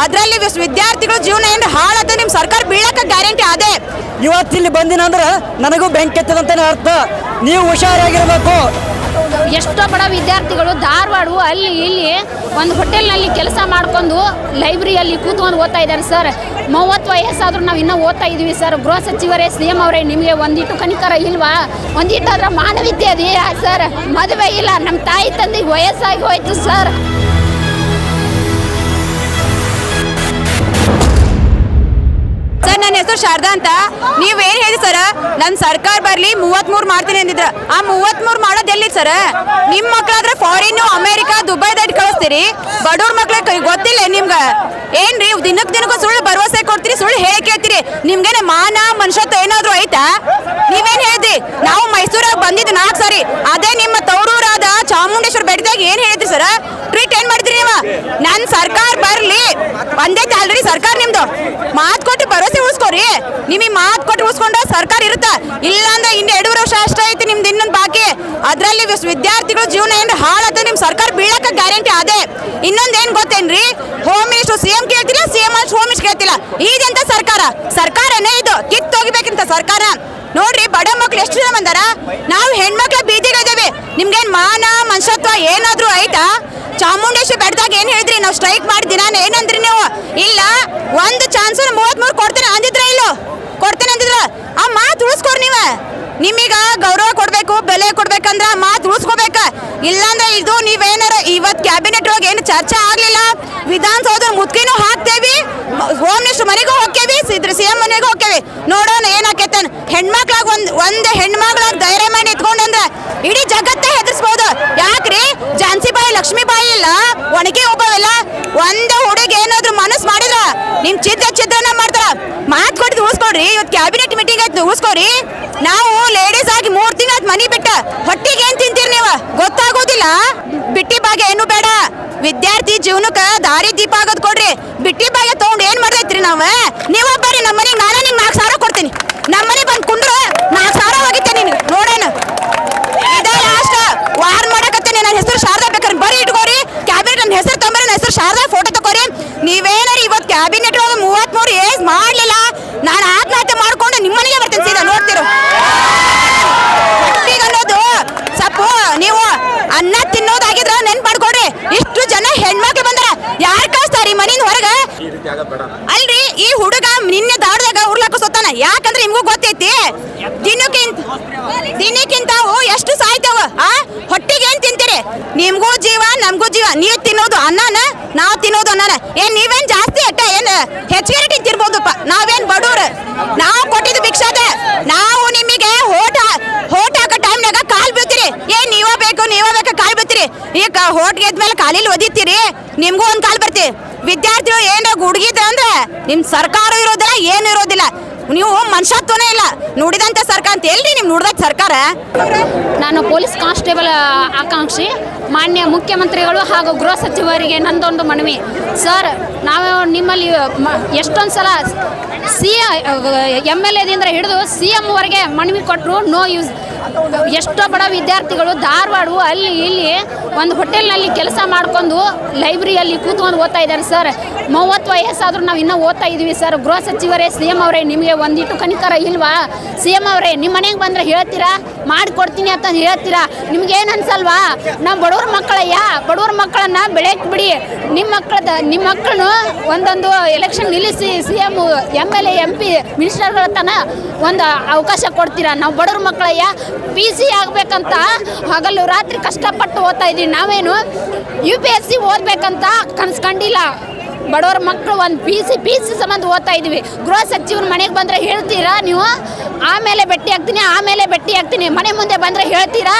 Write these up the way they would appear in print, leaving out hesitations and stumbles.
ಅದರಲ್ಲಿ ವಿದ್ಯಾರ್ಥಿಗಳು ಜೀವನ ಏನು ಹಾಳಾದ ನಿಮ್ಮ ಸರ್ಕಾರ ಬೀಳಕ್ಕೆ ಗ್ಯಾರಂಟಿ ಅದೇ. ಇವತ್ತಿಲ್ಲಿ ಬಂದಿನಂದ್ರೆ ನನಗೂ ಬೆಂಕಿ ಎತ್ತದಂತಾನೆ ಅರ್ಥ. ನೀವು ಹುಷಾರಾಗಿರ್ಬೇಕು. ಎಷ್ಟೋ ಬಡ ವಿದ್ಯಾರ್ಥಿಗಳು ಧಾರವಾಡ ಅಲ್ಲಿ ಇಲ್ಲಿ ಒಂದು ಹೋಟೆಲ್ನಲ್ಲಿ ಕೆಲಸ ಮಾಡ್ಕೊಂಡು ಲೈಬ್ರರಿಯಲ್ಲಿ ಕೂತ್ಕೊಂಡು ಓದ್ತಾ ಇದ್ದಾರೆ ಸರ್. 30 ವಯಸ್ಸಾದ್ರೂ ನಾವು ಇನ್ನೂ ಓದ್ತಾ ಇದ್ದೀವಿ ಸರ್. ಗೃಹ ಸಚಿವರೇ, CM ಅವರೇ, ನಿಮಗೆ ಒಂದಿಟ್ಟು ಕನಿಕರ ಇಲ್ವಾ? ಒಂದಿಟ್ಟಾದ್ರೆ ಮಾನವೀಯತೆ ಅದೆಯಾ ಸರ್? ಮದುವೆ ಇಲ್ಲ, ನಮ್ಮ ತಾಯಿ ತಂದೆಗೆ ವಯಸ್ಸಾಗಿ ಹೋಯ್ತು ಸರ್. ಸರ್, ನನ್ನ ಹೆಸರು ಶಾರದಾ ಅಂತ. ನೀವೇನು ಹೇಳಿ ಸರ್, ನನ್ನ ಸರ್ಕಾರ ಬರಲಿ 33 ಮಾಡ್ತೀನಿ ಅಂದಿದ್ರ. ಆ 33 ಮಾಡೋದು ಎಲ್ಲಿ ಸರ್? ನಿಮ್ಮ ಮಕ್ಕಳಾದ್ರೆ ಫಾರಿನ್, ಅಮೆರಿಕಾ, ದುಬೈ ದಾಟಿ ಕಳಿಸ್ತೀರಿ. ಬಡವ್ರ ಮಕ್ಳಿಗೆ ಗೊತ್ತಿಲ್ಲ ನಿಮ್ಗೆ ಏನ್ರಿ? ದಿನಕ್ಕೂ ಸುಳ್ಳು ಭರವಸೆ ಕೊಡ್ತೀರಿ, ಸುಳ್ಳು ಹೇಳಿ ಕೇಳ್ತೀರಿ. ನಿಮ್ಗೇನ ಮಾನ ಮನುಷ್ಯತ್ವ ಏನಾದ್ರು ಐತಾ? ನೀವೇನು ಹೇಳಿದ್ರಿ? ನಾವು ಮೈಸೂರಾಗ ಬಂದಿದ್ದು 4 ಸಾರಿ. ಅದೇ ನಿಮ್ಮ ತವರೂರಾದ ಚಾಮುಂಡೇಶ್ವರಿ ಬೆಟ್ಟದಾಗ ಏನು ಹೇಳಿದ್ರಿ ಸರ್? ಟ್ರೀಟ್ ಏನ್ ಮಾಡಿದ್ರಿ ನೀವು? ನನ್ನ ಸರ್ಕಾರ ಬರಲಿ ಒಂದೈತೆ ಆಲ್ರೆಡಿ ಸರ್ಕಾರ ನಿಮ್ದು. ಮಾತು ಕೊಟ್ಟು ಭರವಸೆ ಉಳಿಸ್ಕೋರಿ. ನಿಮಗೆ ಮಾತು ಕೊಟ್ಟು ಉಳಿಸ್ಕೊಂಡ ಸರ್ಕಾರ ಇರುತ್ತೆ. ಇಲ್ಲಾಂದ್ರೆ ಇನ್ನು 2 ವರ್ಷ ಅಷ್ಟೇ ಐತಿ ನಿಮ್ದು ಇನ್ನೊಂದು ಬಾಕಿ. ಅದರಲ್ಲಿ ವಿದ್ಯಾರ್ಥಿಗಳು ಜೀವನ ಏನು ಹಾಳಾದ ನಿಮ್ಮ ಸರ್ಕಾರ ಬೀಳಕ್ಕೆ ಗ್ಯಾರಂಟಿ ಅದೇ. ಇನ್ನೊಂದು ಏನು ಗೊತ್ತೇನ್ರಿ? ಹೋಮ್ ಮಿನಿಸ್ಟರ್ CM ಕೇಳ್ತಿಲ್ಲ, CM ಹೋಮ್ ಮಿನಿಸ್ಟರ್ ಕೇಳ್ತಿಲ್ಲ. ಇದಂತ ಸರ್ಕಾರನೇ ಇದು. ಕಿತ್ತೋಗಿಬೇಕಂತ ಸರ್ಕಾರ. ನೋಡ್ರಿ, ಬಡ ಮಕ್ಳು ಎಷ್ಟು ಜನ ಬಂದಾರ. ನಾವು ಹೆಣ್ಮಕ್ಳ ಬೀದಿಗಳಿದ್ದೇವೆ. ನಿಮ್ಗೇನು ಮಾನ ಮನುಷ್ಯತ್ವ ಏನಾದ್ರು ಐತಾ? ಚಾಮುಂಡೇಶ್ವರಿ ಬೆಟ್ಟದಾಗ ಏನು ಹೇಳಿದ್ರಿ? ನಾವು ಸ್ಟ್ರೈಕ್ ಮಾಡಿದಿನ ಏನಂದ್ರಿ ನೀವು? ಇಲ್ಲ, ಒಂದು ಚಾನ್ಸ್ 33 ಕೊಡ್ತೇನೆ ಅಂದಿದ್ರ? ಇಲ್ಲೋ ಕೊಡ್ತೇನೆ ಅಂದಿದ್ರ? ಆ ಮಾತು ಉಳಿಸ್ಕೊಡ್ರಿ. ನೀವು ನಿಮಗ ಗೌರವ ಕೊಡ್ಬೇಕು, ಬೆಲೆ ಕೊಡ್ಬೇಕಂದ್ರ ಮಾತು ಉಳಿಸ್ಕೋಬೇಕ. ಇಲ್ಲಾಂದ್ರೆ ಇದು ನೀವೇನಾರ ಇವತ್ತು ಕ್ಯಾಬಿನೆಟ್ ಒಳಗೆ ಏನು ಚರ್ಚೆ ಆಗ್ಲಿಲ್ಲ. ವಿಧಾನಸೌಧ ಮುತ್ಕಿನೂ ಹಾಕ್ತೇವಿ, ಹೋಮ್ ಮಿನಿಸ್ಟರ್ ಮನೆಗೂ ಹೋಗ್ತೇವಿ, CM ಮನೆಗೂ ಹೋಗ್ತೇವಿ. ನೋಡೋಣ ಏನಾಕೈತನ್. ಹೆಣ್ಮಕ್ಳಾಗ ಒಂದು ಹೆಣ್ಮಕ್ಳಾಗ ಧೈರ್ಯ ಮಾಡಿ ನಿಂತ್ಕೊಂಡಂದ್ರೆ ಇಡೀ ಜಗತ್ತೇ ಹೆದರ್ಸ್ಬೋದು. ಯಾಕ್ರಿ? ಝಾನ್ಸಿಬಾಯಿ, ಲಕ್ಷ್ಮೀಬಾಯಿ ಇಲ್ಲ, ಒಣಗಿ ಒಬ್ಬವಿಲ್ಲ. ಒಂದು ಹುಡುಗಿ ಏನಾದ್ರು ಮನಸ್ಸು ಮಾಡಿದ್ರ ನಿಮ್ ಚಿತ್ರನ ಮಾಡ್ತಾರ. ಮಾತು ಕೊಟ್ಟು ಉಳಿಸ್ಕೊಡ್ರಿ. ಇವತ್ತು ಕ್ಯಾಬಿನೆಟ್ ಮೀಟಿಂಗ್ ಆಯ್ತು, ಉಳಿಸ್ಕೊಡ್ರಿ. ನಾವು ಲೇಡೀಸ್ ಆಗಿ 3 ತಿಂಗಳ ಮನಿ ಬಿಟ್ಟ ಹೊಟ್ಟಿಗೆ ಏನ್ ತಿಂತೀರಿ ನೀವು? ಗೊತ್ತಾಗೋದಿಲ್ಲ. ಬಿಟ್ಟಿ ಭಾಗ್ಯ ಏನು ಬೇಡ. ವಿದ್ಯಾರ್ಥಿ ಜೀವನಕ್ಕೆ ದಾರಿ ದೀಪ ಆಗೋದು ಕೊಡ್ರಿ. ಬಿಟ್ಟಿ ಭಾಗ್ಯ ತಗೊಂಡು ಏನ್ ಮಾಡ್ದೈತ್ರಿ ನಾವು? ನೀವ ಬರ್ರಿ ನಮ್ಮ ಮನೆಗೆ, ನಾನೇ ನಿಮ್ಗೆ 4 ಸಾವಿರ ಕೊಡ್ತೀನಿ. ನಮ್ಮ ಮನೆ ಬಂದು ಕುಂಡ್ರು 4 ಸಾವಿರ ಹೋಗಿತ್ತೆ ನಿನ್ಗೆ. ನೋಡೋಣ, ಇದೇ ಲಾಸ್ಟ್ ವಾರ್ ಮಾಡಕತ್ತೇನೆ. ನನ್ನ ಹೆಸರು ಶಾರದಾ, ಬೇಕಾದ್ರೆ ಬರೀ ಇಟ್ಕೋರಿ. ಕ್ಯಾಬಿನೆಟ್ ನನ್ನ ಹೆಸರು ತಂಬರಿ, ನನ್ನ ಹೆಸರು ಶಾರದಾ, ಫೋಟೋ ತಗೋರಿ. ನೀವೇನಾರು ಇವತ್ತು ಕ್ಯಾಬಿನೆಟ್ ಒಳಗೆ 33 ಏಜ್ ಮಾಡಲಿಲ್ಲ, ನಾನು ಆತ್ಮಹತ್ಯೆ ಮಾಡ್ಕೊಂಡು ನಿಮ್ಮ ಮನೆಗೆ ಬರ್ತೇನೆ ಸೀದಾ. ನೋಡ್ತಿರು ಅನ್ನೋದು ಸಪ್ಪು. ನೀವು ಅನ್ನ ತಿನ್ನೋದಾಗಿದ್ರ ನೆನ್ಪು ಮಾಡ್ಕೊಡ್ರಿ. ಇಷ್ಟು ಜನ ಹೆಣ್ಮಕ್ಳು ಬಂದ್ರ ಯಾರು ಕಳಿಸ್ತಾರ ಈ ಮನೆಯಿಂದ ಹೊರಗೆ? ಅಲ್ರಿ, ಈ ಹುಡುಗ ನಿನ್ನೆ ದಾಡ್ದಾಗ ಉರ್ಲಾಕ ಸೊತ್ತಾನ. ಯಾಕಂದ್ರೆ ನಿಮ್ಗೂ ಗೊತ್ತೈತಿ, ದಿನಕ್ಕಿಂತ ಎಷ್ಟು ಸಾಯ್ತಾವ. ಹೊಟ್ಟಿಗೆ ಏನ್ ತಿಂತೀರಿ? ನಿಮ್ಗೂ ಜೀವ, ನಮ್ಗೂ ಜೀವ. ನೀವ್ ತಿನ್ನೋದು ಅನ್ನನ, ನಾವ್ ತಿನ್ನೋದು ಅನ್ನನ. ಏನ್ ನೀವೇನ್ ಜಾಸ್ತಿ ಅಟ್ಟ ಏನ್ ಹೆಚ್ಚಿಗೆ ತಿಂತಿರ್ಬೋದಪ್ಪ. ನಾವೇನ್ ಬಡವ್ರು? ನಾವು ಕೊಟ್ಟಿದ್ದು ಭಿಕ್ಷಾದ. ನಾವು ನಿಮಗೆ ಹೋಟ ಹಾಕೋ ಟೈಮ್ನಾಗ ಕಾಲ್ ಬೀಳ್ತೀರಿ. ಏನ್ ನೀವ ಬೇಕು ಕಾಲ್ ಬೀಳ್ತೀರಿ. ಈಗ ಹೋಟ್ ಗೆದ್ಮೇಲೆ ಕಾಲಿಲ್ ಒದಿತೀರಿ, ನಿಮ್ಗೂ ಒಂದ್ ಕಾಲ್ ಬರ್ತೀರಿ. ವಿದ್ಯಾರ್ಥಿಗಳು ಏನಾರ ಗುಡ್ಗಿದ್ರ ಅಂದ್ರೆ ನಿಮ್ ಸರ್ಕಾರ ಇರೋದಿಲ್ಲ, ಏನು ಇರೋದಿಲ್ಲ. ನೀವು ಮನುಷ್ಯತ್ವನೇ ಇಲ್ಲ. ನುಡಿದಂತ ಸರ್ಕಾರ ಅಂತ ಎಲ್ರಿ ನಿಮ್ ನುಡಿದ ಸರ್ಕಾರ? ನಾನು ಪೊಲೀಸ್ ಕಾನ್ಸ್ಟೇಬಲ್ ಆಕಾಂಕ್ಷಿ. ಮಾನ್ಯ ಮುಖ್ಯಮಂತ್ರಿಗಳು ಹಾಗೂ ಗೃಹ ಸಚಿವರಿಗೆ ನಂದೊಂದು ಮನವಿ ಸರ್. ನಾವು ನಿಮ್ಮಲ್ಲಿ ಎಷ್ಟೊಂದು ಸಲ MLAದಿಂದ ಹಿಡಿದು CM ವರೆಗೆ ಮನವಿ ಕೊಟ್ಟರು, ನೋ ಯೂಸ್. ಎಷ್ಟೋ ಬಡ ವಿದ್ಯಾರ್ಥಿಗಳು ಧಾರವಾಡ ಅಲ್ಲಿ ಇಲ್ಲಿ ಒಂದು ಹೋಟೆಲ್ನಲ್ಲಿ ಕೆಲಸ ಮಾಡ್ಕೊಂಡು ಲೈಬ್ರರಿಯಲ್ಲಿ ಕೂತ್ಕೊಂಡು ಓದ್ತಾ ಇದ್ದಾರೆ ಸರ್. 30 ವಯಸ್ಸಾದ್ರೂ ನಾವು ಇನ್ನೂ ಓದ್ತಾ ಇದ್ದೀವಿ ಸರ್. ಗೃಹ ಸಚಿವರೇ, CM ಅವರೇ, ನಿಮಗೆ ಒಂದಿಟ್ಟು ಕನಿಕರ ಇಲ್ವಾ? CM ಅವರೇ, ನಿಮ್ಮ ಮನೆಗೆ ಬಂದರೆ ಹೇಳ್ತೀರಾ, ಮಾಡಿಕೊಡ್ತೀನಿ ಅಂತ ಹೇಳ್ತೀರಾ? ನಿಮ್ಗೇನು ಅನ್ಸಲ್ವಾ? ನಾವು ಬಡವ್ರ ಬಡವ್ರ ಮಕ್ಕಳನ್ನ ಬೆಳೆಯಕ್ಕೆ ಬಿಡಿ. ನಿಮ್ಮ ಮಕ್ಕಳನ್ನು ಒಂದೊಂದು ಎಲೆಕ್ಷನ್ ನಿಲ್ಲಿಸಿ CM, MLA, MP, ಮಿನಿಸ್ಟರ್ಗಳ ತನ ಒಂದು ಅವಕಾಶ ಕೊಡ್ತೀರಾ? ನಾವು ಬಡವ್ರ ಮಕ್ಕಳಯ್ಯ PC ಆಗಬೇಕಂತ ಹಗಲು ರಾತ್ರಿ ಕಷ್ಟಪಟ್ಟು ಓದ್ತಾ ಇದ್ದೀವಿ. ನಾವೇನು UPSC ಓದಬೇಕಂತ ಕನಸ್ಕೊಂಡಿಲ್ಲ. ಬಡವ್ರ ಮಕ್ಕಳು ಒಂದು PC ಸಂಬಂಧ ಓದ್ತಾ ಇದ್ದೀವಿ. ಗೃಹ ಸಚಿವರು ಮನೆಗೆ ಬಂದರೆ ಹೇಳ್ತೀರಾ ನೀವು? ಆಮೇಲೆ ಭೇಟಿ ಆಗ್ತೀನಿ. ಮನೆ ಮುಂದೆ ಬಂದರೆ ಹೇಳ್ತೀರಾ?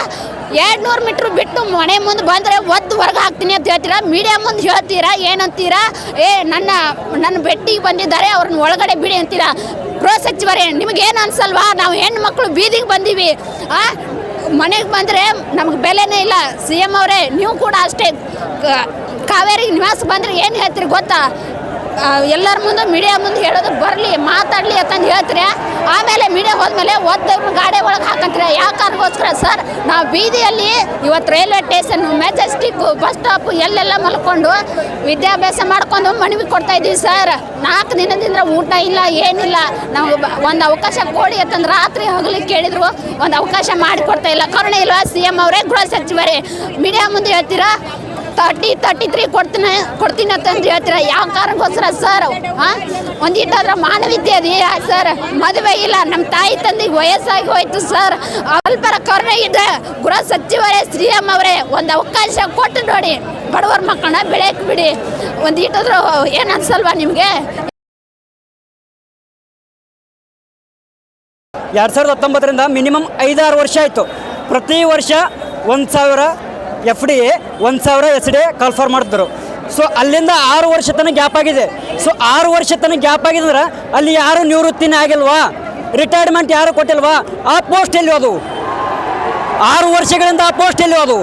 200 ಮೀಟ್ರ್ ಬಿಟ್ಟು ಮನೆ ಮುಂದೆ ಬಂದರೆ ಒದ್ದು ಹೊರಗೆ ಹಾಕ್ತೀನಿ ಅಂತ ಹೇಳ್ತೀರಾ? ಮೀಡಿಯಾ ಮುಂದೆ ಹೇಳ್ತೀರಾ? ಏನಂತೀರಾ? ನನ್ನ ಭೇಟಿಗೆ ಬಂದಿದ್ದಾರೆ, ಅವ್ರನ್ನ ಒಳಗಡೆ ಬಿಡಿ ಅಂತೀರಾ? ಗೃಹ ಸಚಿವರೇ, ನಿಮಗೇನು ಅನ್ಸಲ್ವಾ? ನಾವು ಹೆಣ್ಮಕ್ಳು ಬೀದಿಗೆ ಬಂದೀವಿ. ಮನೆಗೆ ಬಂದರೆ ನಮಗೆ ಬೆಲೆನೇ ಇಲ್ಲ. CM ಅವರೇ, ನೀವು ಕೂಡ ಅಷ್ಟೇ. ಕಾವೇರಿ ನಿವಾಸ ಬಂದರೆ ಏನು ಹೇಳ್ತೀರಿ ಗೊತ್ತಾ? ಎಲ್ಲರ ಮುಂದೆ ಮೀಡಿಯಾ ಮುಂದೆ ಹೇಳೋದು ಬರಲಿ ಮಾತಾಡಲಿ ಅಂತಂದು ಹೇಳ್ತೀರಿ. ಆಮೇಲೆ ಮೀಡಿಯಾ ಹೋದ್ಮೇಲೆ ಓದ್ದವ್ರು ಗಾಡಿ ಒಳಗೆ ಹಾಕಂತೀರ. ಯಾಕಾಗೋಸ್ಕರ ಸರ್ ನಾವು ಬೀದಿಯಲ್ಲಿ ಇವತ್ತು railway station, Majestic, bus stop ಎಲ್ಲೆಲ್ಲ ಮಲ್ಕೊಂಡು ವಿದ್ಯಾಭ್ಯಾಸ ಮಾಡ್ಕೊಂಡು ಮನವಿ ಕೊಡ್ತಾ ಇದ್ದೀವಿ ಸರ್. 4 ದಿನದಿಂದ ಊಟ ಇಲ್ಲ, ಏನಿಲ್ಲ. ನಾವು ಒಂದು ಅವಕಾಶ ಕೊಡಿ ಅಂತಂದ್ರೆ ರಾತ್ರಿ ಹಗಲಿ ಕೇಳಿದ್ರು ಒಂದು ಅವಕಾಶ ಮಾಡಿಕೊಡ್ತಾ ಇಲ್ಲ. ಕರುಣೆ ಇಲ್ವಾ CM ಅವರೇ, ಗೃಹ ಸಚಿವರೇ? ಮೀಡಿಯಾ ಮುಂದೆ ಹೇಳ್ತೀರಾ 33 ಕೊಡ್ತೀನಿ ಅಂತಂದು ಹೇಳ್ತೀರಾ. ಯಾವ ಕಾರಣಕ್ಕೋಸ್ಕರ ಸರ್? ಒಂದಿಟ್ಟಾದ್ರೆ ಮಾನವೀಯತೆ ಇದೆಯಾ ಸರ್? ಮದುವೆ ಇಲ್ಲ, ನಮ್ಮ ತಾಯಿ ತಂದೆಗೆ ವಯಸ್ಸಾಗಿ ಹೋಯ್ತು ಸರ್. ಅಲ್ಪರ ಕರುಣೆ ಇದೆ. ಗೃಹ ಸಚಿವರೇ, CM ಅವರೇ, ಒಂದು ಅವಕಾಶ ಕೊಟ್ಟು ನೋಡಿ. ಬಡವರ ಮಕ್ಕಳನ್ನ ಬೆಳೆಯಕ್ಕೆ ಬಿಡಿ. ಒಂದಿಟ್ಟಾದ್ರೂ ಏನು ಅನ್ಸಲ್ವಾ ನಿಮಗೆ? 2019ರಿಂದ ಮಿನಿಮಮ್ 5-6 ವರ್ಷ ಆಯಿತು. ಪ್ರತಿ ವರ್ಷ 1,000 FD 1,000 SD ಕಾಲ್ಫಾರ್ ಮಾಡಿದ್ರು. ಸೊ ಅಲ್ಲಿಂದ 6 ವರ್ಷ ತನಕ ಗ್ಯಾಪ್ ಆಗಿದೆ. ಸೊ 6 ವರ್ಷ ತನಕ ಗ್ಯಾಪ್ ಆಗಿದೆ ಅಂದ್ರೆ ಅಲ್ಲಿ ಯಾರು ನಿವೃತ್ತಿನೇ ಆಗಿಲ್ವಾ? ರಿಟೈರ್ಮೆಂಟ್ ಯಾರು ಕೊಟ್ಟಿಲ್ವಾ? ಆ ಪೋಸ್ಟ್ ಎಲ್ಲಿ ಅದು? 6 ವರ್ಷಗಳಿಂದ ಆ ಪೋಸ್ಟ್ ಎಲ್ಲಿ ಅದು?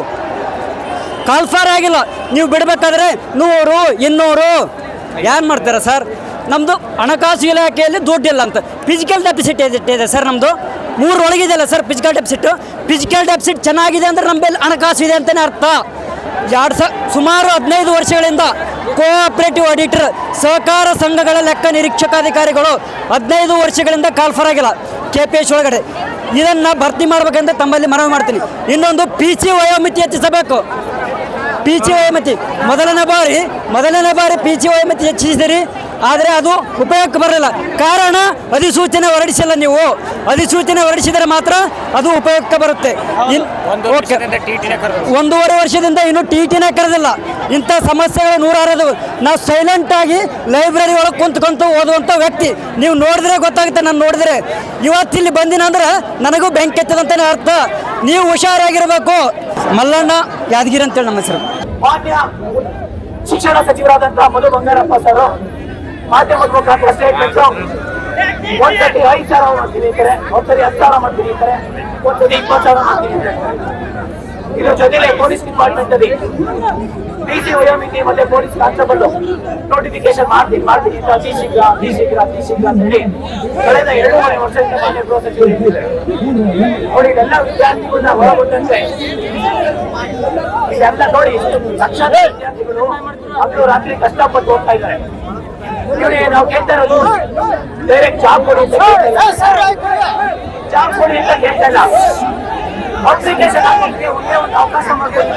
ಕಾಲ್ಫಾರ್ ಆಗಿಲ್ಲ. ನೀವು ಬಿಡಬೇಕಾದ್ರೆ 100, 200 ಏನು ಮಾಡ್ತಾರೆ ಸರ್? ನಮ್ಮದು ಹಣಕಾಸು ಇಲಾಖೆಯಲ್ಲಿ ದುಡ್ಡಿಲ್ಲ ಅಂತ. ಫಿಸಿಕಲ್ ಡೆಫಿಸಿಟ್ ಇದೆ ಸರ್ ನಮ್ಮದು. 3 ಒಳಗಿದೆಯಲ್ಲ ಸರ್ ಫಿಸಿಕಲ್ ಡೆಫಿಸಿಟ್ ಚೆನ್ನಾಗಿದೆ ಅಂದರೆ ನಮ್ಮಲ್ಲಿ ಹಣಕಾಸು ಇದೆ ಅಂತಲೇ ಅರ್ಥ. ಸುಮಾರು 15 ವರ್ಷಗಳಿಂದ ಕೋಆಪರೇಟಿವ್ ಆಡಿಟರ್, ಸಹಕಾರ ಸಂಘಗಳ ಲೆಕ್ಕ ನಿರೀಕ್ಷಕಾಧಿಕಾರಿಗಳು 15 ವರ್ಷಗಳಿಂದ ಕಾಲ್ಫರ್ ಆಗಿಲ್ಲ KPH ಒಳಗಡೆ. ಇದನ್ನು ಭರ್ತಿ ಮಾಡ್ಬೇಕಂತ ತಮ್ಮಲ್ಲಿ ಮನವಿ ಮಾಡ್ತೀನಿ. ಇನ್ನೊಂದು PC ವಯೋಮಿತಿ ಹೆಚ್ಚಿಸಬೇಕು. PC ವಯೋಮಿತಿ ಮೊದಲನೇ ಬಾರಿ PC ವಯೋಮಿತಿ ಹೆಚ್ಚಿಸಿದಿರಿ, ಆದರೆ ಅದು ಉಪಯೋಗಕ್ಕೆ ಬರಲಿಲ್ಲ. ಕಾರಣ ಅಧಿಸೂಚನೆ ಹೊರಡಿಸಿಲ್ಲ. ನೀವು ಅಧಿಸೂಚನೆ ಹೊರಡಿಸಿದರೆ ಮಾತ್ರ ಅದು ಉಪಯೋಗಕ್ಕೆ ಬರುತ್ತೆ. 1.5 ವರ್ಷದಿಂದ ಇನ್ನೂ TTನೇ ಕರೆದಿಲ್ಲ. ಇಂಥ ಸಮಸ್ಯೆಗಳು ನೂರಾರು. ನಾವು ಸೈಲೆಂಟಾಗಿ ಲೈಬ್ರರಿ ಒಳಗೆ ಕುಂತ್ಕೊಂತು ಓದುವಂಥ ವ್ಯಕ್ತಿ. ನೀವು ನೋಡಿದ್ರೆ ಗೊತ್ತಾಗುತ್ತೆ. ನಾನು ನೋಡಿದ್ರೆ ಇವತ್ತಿಲ್ಲಿ ಬಂದಿನ ಅಂದ್ರೆ ನನಗೂ ಬೆಂಕಿ ಎತ್ತದಂತಲೇ ಅರ್ಥ. ನೀವು ಹುಷಾರಾಗಿರಬೇಕು. ಮಲ್ಲಣ್ಣ ಯಾದಗಿರಿ ಅಂತೇಳಿ ನಮ್ಮ ಹೆಸರು. ಮಾನ್ಯ ಶಿಕ್ಷಣ ಸಚಿವರಾದಂತಹ ಮಧು ಬಂಗಾರಪ್ಪ ಸರ್ ಮಾಧ್ಯಮದ ಮುಖಾಂತರ ಸ್ಟೇಟ್ಮೆಂಟ್ ಒಂದ್ಸತಿ 5,000 ಮಾಡ್ತೀನಿ ಅಂತಾರೆ, ಒಂದ್ಸರಿ 10,000 ಮಾಡ್ತೀನಿ ಅಂತಾರೆ, ಒಂದ್ಸತಿ 20,000 ಮಾಡ್ತೀನಿ ಅಂತಾರೆ. ಇದ್ರ ಜೊತೆಲೆ ಪೊಲೀಸ್ ಡಿಪಾರ್ಟ್ಮೆಂಟ್ ಅಲ್ಲಿ PC ವಯೋಮಿತಿ ಮತ್ತೆ ಪೊಲೀಸ್ ಕಾನ್ಸ್ಟೇಬಲ್ ನೋಟಿಫಿಕೇಶನ್ ಮಾಡ್ತೀನಿ ಅಂತ ಅತಿ ಶೀಘ್ರ ಅಂತ ಹೇಳಿ ಕಳೆದ 2.5 ವರ್ಷದಿಂದ ಮಾನ್ಯ ಗೃಹ ಸಚಿವರು ಹೇಳಿದ್ದಾರೆ. ನೋಡಿ, ಎಲ್ಲ ವಿದ್ಯಾರ್ಥಿಗಳನ್ನ ಒಳಗೊಂಡಂತೆ ಇದೆಲ್ಲ ನೋಡಿ ಲಕ್ಷಾಂತರ ವಿದ್ಯಾರ್ಥಿಗಳು ಹಗಲು ರಾತ್ರಿ ಕಷ್ಟಪಟ್ಟು ಓದ್ತಾ ಇದ್ದಾರೆ. ನಾವು ಕೇಳ್ತಾ ಇರೋದು ಡೈರೆಕ್ಟ್ ಜಾಬ್ ಕೊಡಿ ಅಂತ ಕೇಳ್ತಾ ಇಲ್ಲ. ಅಪ್ಲಿಕೇಶನ್ ಹಾಕೋದಕ್ಕೆ ಒಂದೇ ಒಂದು ಅವಕಾಶ ಮಾಡ್ಕೊಡಿ.